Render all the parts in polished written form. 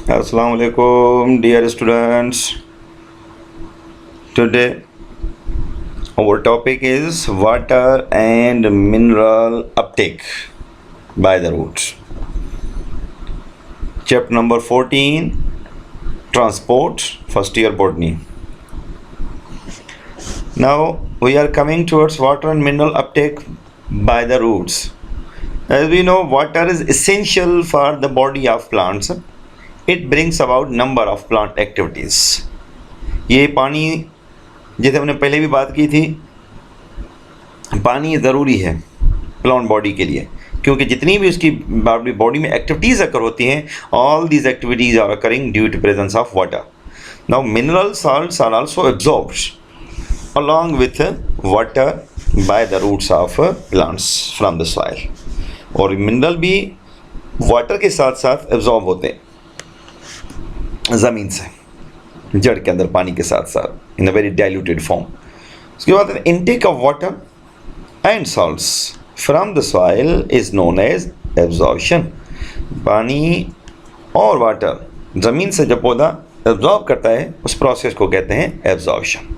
Assalamu alaikum, dear students. Today our topic is water and mineral uptake by the roots. Chapter number 14, Transport, first year botany. Now we are coming towards water and mineral uptake by the roots. As we know, water is essential for the body of plants. It brings about number of plant activities. ये पानी, जैसे हमने पहले भी बात की थी, पानी ज़रूरी है प्लांट बॉडी के लिए, क्योंकि जितनी भी उसकी बॉडी में एक्टिविटीज़ अकर होती हैं, all these activities are occurring due to presence of water. Now mineral salts are also absorbed along with water by the roots of plants from the soil. और मिनरल भी water के साथ साथ absorb होते हैं ज़मीन से, जड़ के अंदर पानी के साथ साथ in a very diluted form. उसके बाद intake of water and salts from the soil is known as absorption. पानी और वाटर ज़मीन से जब पौधा एब्जॉर्ब करता है, उस प्रोसेस को कहते हैं एब्जॉर्प्शन.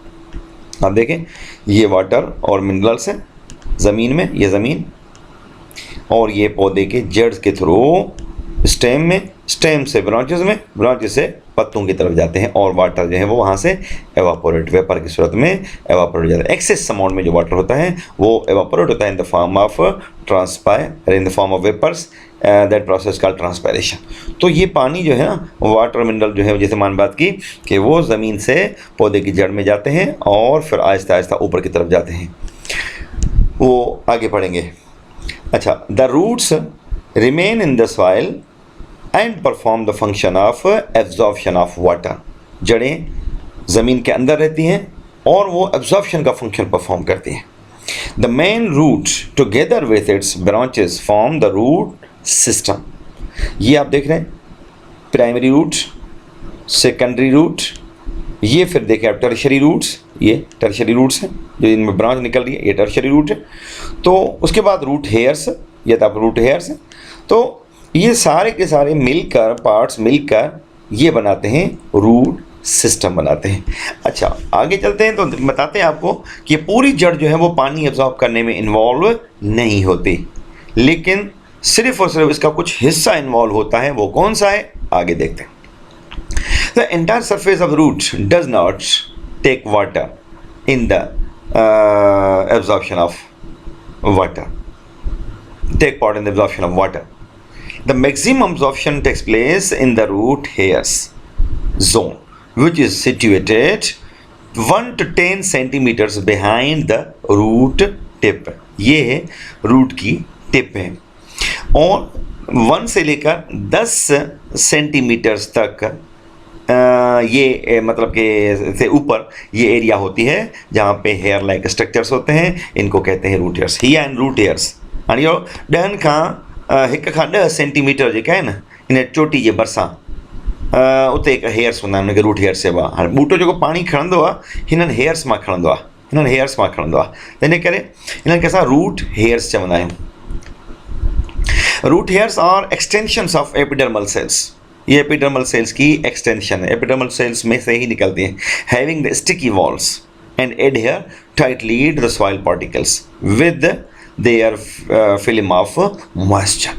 आप देखें, ये वाटर और मिनरल्स हैं ज़मीन में, ये ज़मीन, और ये पौधे के जड़ के थ्रू स्टेम में, स्टेम से ब्रांचेस में, ब्रांचेस से पत्तों की तरफ जाते हैं, और वाटर जो है वो वहाँ से एवापोरेट, वेपर की सूरत में एवापोरेट हो जाता है. एक्सेस अमाउंट में जो वाटर होता है वो एवापोरेट होता है in the form of transpire, in the form of vapours, that process called transpiration. तो ये पानी जो है ना, वाटर मिनरल जो है, जैसे मान बात की कि वो ज़मीन से पौधे की जड़ में जाते हैं और फिर आहिस्ता आहिस्ता ऊपर की तरफ जाते हैं. वो आगे पढ़ेंगे. अच्छा, the roots remain in the soil and perform the function of absorption of water. जड़ें ज़मीन के अंदर रहती हैं और वो एब्जॉर्प्शन का फंक्शन परफॉर्म करती हैं. The main root together with its branches form the root system. ये आप देख रहे हैं, प्राइमरी रूट, सेकेंडरी रूट, ये फिर देखें आप टर्शरी रूट्स, ये टर्शरी रूट्स हैं जो इनमें ब्रांच निकल रही है, ये टर्शरी रूट है. तो उसके बाद रूट हेयर्स, ये तो आप रूट हेयर्स हैं. तो ये सारे के सारे मिलकर, पार्ट्स मिलकर ये बनाते हैं रूट सिस्टम बनाते हैं. अच्छा, आगे चलते हैं तो बताते हैं आपको कि पूरी जड़ जो है वो पानी एब्जॉर्ब करने में इन्वॉल्व नहीं होती, लेकिन सिर्फ और सिर्फ इसका कुछ हिस्सा इन्वॉल्व होता है. वो कौन सा है, आगे देखते हैं. The entire surface of the root does not take water in the absorption of water. Take part in the absorption of water. The maximum absorption takes place in the root hairs zone, which is situated 1 to 10 centimeters behind the root tip. ये है root की tip है, और 1 से लेकर 10 centimetres तक ये मतलब के से ऊपर ये एरिया होती है जहाँ पे हेयर लाइक स्ट्रक्चर्स होते हैं. इनको कहते हैं रूट हेयर्स. हिया एंड रूट हेयर्स हाणे इहो 10 खां 1 खां 10 सेंटीमीटर जेका आहे न, इन चोटी जे भरिसां उते हिकु हेयर्स हूंदा आहिनि, उनखे रूट हेयर्स चइबो आहे. हाणे ॿूटो जेको पाणी खणंदो आहे, हिननि हेयर्स मां खणंदो आहे, हिननि हेयर्स मां खणंदो आहे, त इन करे हिननि खे असां रूट हेयर्स चवंदा आहियूं. Root hairs are extensions of epidermal cells. ये एपिडर्मल सेल्स की एक्सटेंशन है, एपिडर्मल सेल्स में से ही निकलती हैं. Having the sticky walls and adhere tightly to the soil particles with their film of moisture.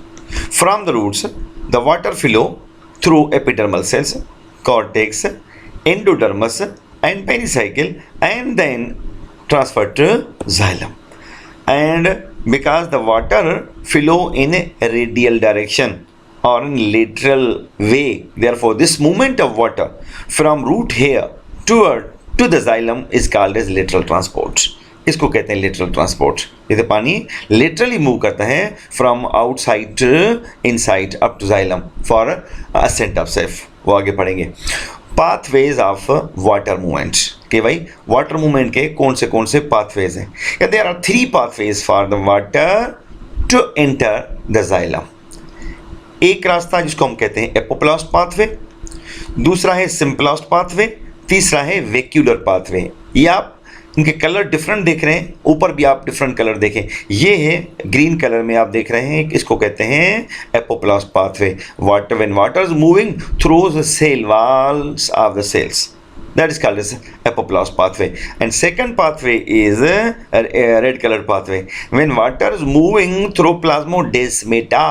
From the roots the water flow through epidermal cells, cortex, endodermis and pericycle and then transfer to xylem. And because the water flow in a radial direction or in lateral way, therefore this movement of water from root hair to the xylem is called as lateral transport. इसको कहते हैं lateral transport. ये पानी laterally move करता है from outside to inside up to xylem for ascent of safe. वो आगे पढ़ेंगे. पाथवेज ऑफ वाटर मूवमेंट, कि भाई वाटर मूवमेंट के कौन से पाथवेज हैं. There are 3 pathways for the water to enter the xylem. एक रास्ता जिसको हम कहते हैं एपोप्लास्ट पाथवे, दूसरा है सिंपलास्ट पाथवे, तीसरा है वेक्यूलर पाथवे. ये आप उनके कलर डिफरेंट देख रहे हैं, ऊपर भी आप डिफरेंट कलर देखें, ये है ग्रीन कलर में आप देख रहे हैं, इसको कहते हैं apoplast pathway. Water when water is moving through the cell walls of the cells, that is called as apoplast pathway. And second pathway is a red colored pathway when water is moving through plasmodesmata,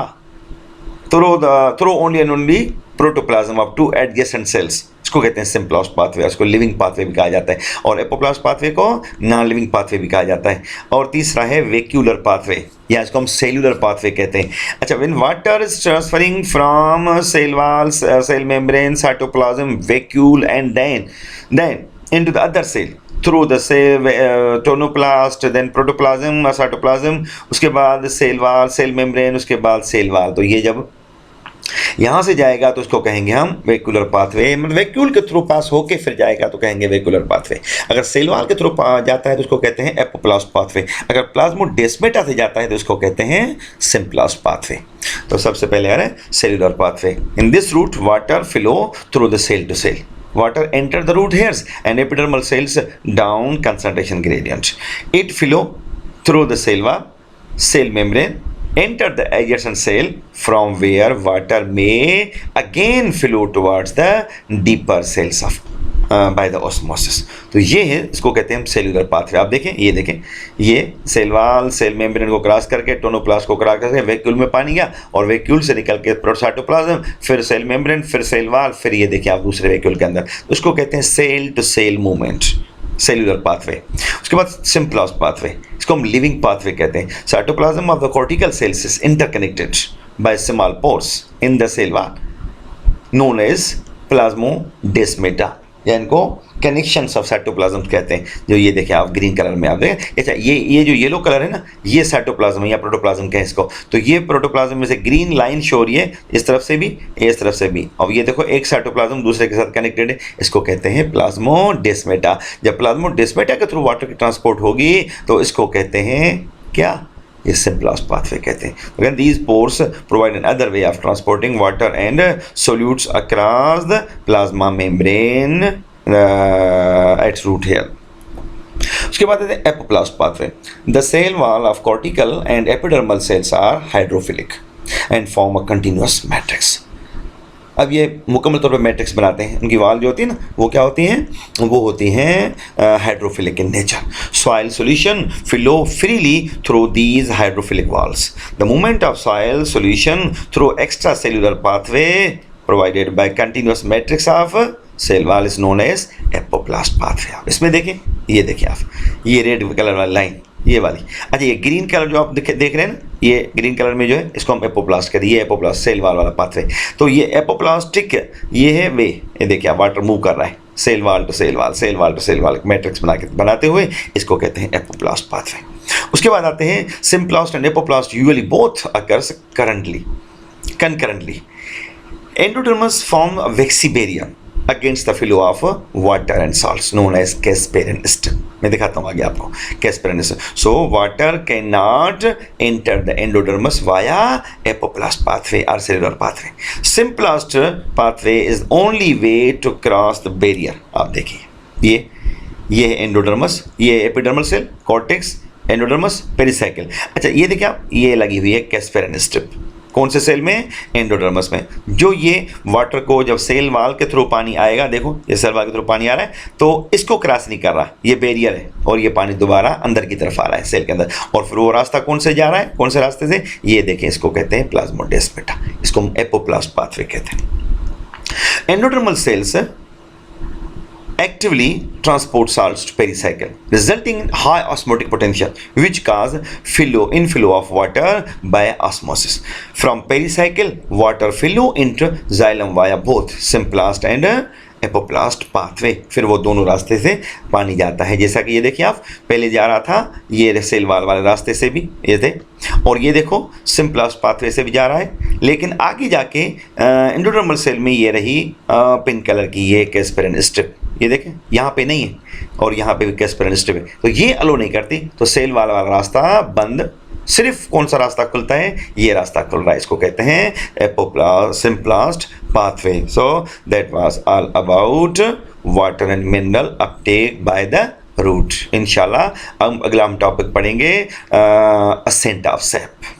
through only and only protoplasm of two adjacent cells, इसको कहते हैं symplast pathway, इसको living pathway भी कहा जाता है, और apoplast pathway को नॉन लिविंग पाथवे भी कहा जाता है। और तीसरा है वेक्यूलर पाथवे, या इसको हम सेल्यूलर पाथवे कहते हैं। अच्छा, when water is transferring from cell walls, cell membrane, cytoplasm, vacuole and then into the other cell through the cell tonoplast, then protoplasm और साइटोप्लाज्म, उसके बाद सेल वॉल, सेल मेम्ब्रेन, उसके बाद सेल वॉल। तो ये जब यहाँ से जाएगा तो उसको कहेंगे हम वेक्यूलर पाथवे, मतलब वैक्यूल के थ्रू पास होके फिर जाएगा तो कहेंगे वेक्यूलर पाथवे। अगर सेल वॉल के थ्रू जाता है तो उसको कहते हैं एपोप्लास्ट पाथवे। अगर प्लाज्मोडेस्माटा से जाता है तो उसको कहते हैं सिम्प्लास्ट पाथवे। तो सबसे पहले आ रहा है cellular pathway. In this route water flow through the cell to cell, water enter the root hairs and epidermal cells down concentration gradient. It flow through the cell wall, cell membrane, enter the adjacent cell from where water may again flow towards the deeper cells of by the osmosis. तो ये है, इसको कहते हैं हम cellular pathway. आप देखें, ये देखें, ये सेल वॉल, सेल मेम्ब्रेन को क्रॉस करके, टोनोप्लास्ट को क्रॉस करके वैक्यूल में पानी गया, और वैक्यूल से निकल के प्रोटोसाइटोप्लाज्म, फिर सेल मेम्ब्रेन, फिर सेल वॉल, फिर ये देखिए आप दूसरे वैक्यूल के अंदर। तो उसको कहते हैं cell to cell movement, cellular pathway. उसके बाद सिम्प्लास्ट पाथवे, इसको हम लिविंग पाथवे कहते हैं। Cytoplasm of the cortical cells is interconnected by small pores in the cell wall known as plasmodesmata, या इनको कनेक्शंस ऑफ साइटोप्लाज्म कहते हैं। जो ये देखें आप ग्रीन कलर में आप देखें, अच्छा ये जो येलो कलर है ना, ये साइटोप्लाज्म या प्रोटोप्लाज्म कहें इसको। तो ये प्रोटोप्लाज्म में से ग्रीन लाइन शो हो रही है, इस तरफ से भी, इस तरफ से भी। अब ये देखो एक साइटोप्लाज्म दूसरे के साथ कनेक्टेड है, इसको कहते हैं प्लाज्मोडेस्माटा। जब प्लाज्मोडेस्माटा के थ्रू वाटर की ट्रांसपोर्ट होगी तो इसको कहते हैं क्या, ये सिम्प्लास्ट पाथवे कहते हैं। Again, these pores provide another way of transporting water and solutes across the plasma membrane at root hair. उसके बाद आते हैं apoplast pathway. The cell wall of cortical and epidermal cells are hydrophilic and form a continuous matrix. अब ये मुकम्मल तौर पे matrix बनाते हैं। उनकी वाल जो होती है ना, वो क्या होती हैं, वो होती हैं hydrophilic in nature. Soil solution flow freely through these hydrophilic walls. The movement of soil solution through extra cellular pathway provided by continuous matrix of cell wall is known as apoplast pathway. इसमें देखें, ये देखिए आप, ये red colour वाली line, ये वाली। अच्छा, ये ग्रीन कलर जो आप देख रहे हैं ना, ये ग्रीन कलर में जो है इसको हम एपोप्लास्ट कहते हैं। ये एपोप्लास्ट सेल वॉल वाला पाथवे। तो ये एपोप्लास्टिक, ये है वे, ये देखिए आप वाटर मूव कर रहा है cell wall to cell wall, cell wall to cell wall, matrix बनाते हुए इसको कहते हैं एपोप्लास्ट पाथवे। उसके बाद आते हैं symplast and apoplast usually both occurs concurrently. Endodermis form a waxy barrier against the flow of water and salts known as Casparian stem. मैं दिखाता हूँ आगे आपको Casparian stem. So water cannot enter the endodermis via apoplast pathway or cellular pathway. Simplast pathway is only way to cross the barrier. आप देखिए ये endodermis, ये epidermal cell, cortex, endodermis, pericycle. अच्छा, ये देखिए आप, ये लगी हुई है कैस्पेरियन स्ट्रिप। कौन से सेल में, एंडोडर्मस में। जो ये वाटर को जब सेल वाल के थ्रू पानी आएगा, देखो ये सेल वाल के थ्रू पानी आ रहा है तो इसको क्रॉस नहीं कर रहा, ये बैरियर है, और ये पानी दोबारा अंदर की तरफ आ रहा है सेल के अंदर। और फिर वो रास्ता कौन से जा रहा है, कौन से रास्ते से, ये देखें, इसको कहते हैं प्लाज्मोडेस्माटा, इसको हम एपोप्लास्ट पाथवे कहते हैं। Endodermal cells actively transport salts to pericycle, resulting in high osmotic potential, which cause inflow of water by osmosis. From pericycle, water flow into xylem via both symplast and apoplast pathway. फिर वो दोनों रास्ते से पानी जाता है। जैसा कि ये देखिए आप, पहले जा रहा था ये सेल वाल वाले रास्ते से भी ये थे, और ये देखो सिम्प्लास्ट पाथवे से भी जा रहा है। लेकिन आगे जाके एंडोडर्मल सेल में ये रही पिंक कलर की ये कैस्पेरियन स्ट्रिप, ये देखें यहाँ पे नहीं है और यहाँ पे भी कैस्पेरियन स्ट्रिप है, तो ये अलो नहीं करती। तो सेल वाला रास्ता बंद, सिर्फ कौन सा रास्ता खुलता है, ये रास्ता खुल रहा है, इसको कहते हैं symplast pathway. So that was all about water and mineral uptake by the root. इंशाल्लाह हम अगला टॉपिक पढ़ेंगे असेंट ऑफ सैप।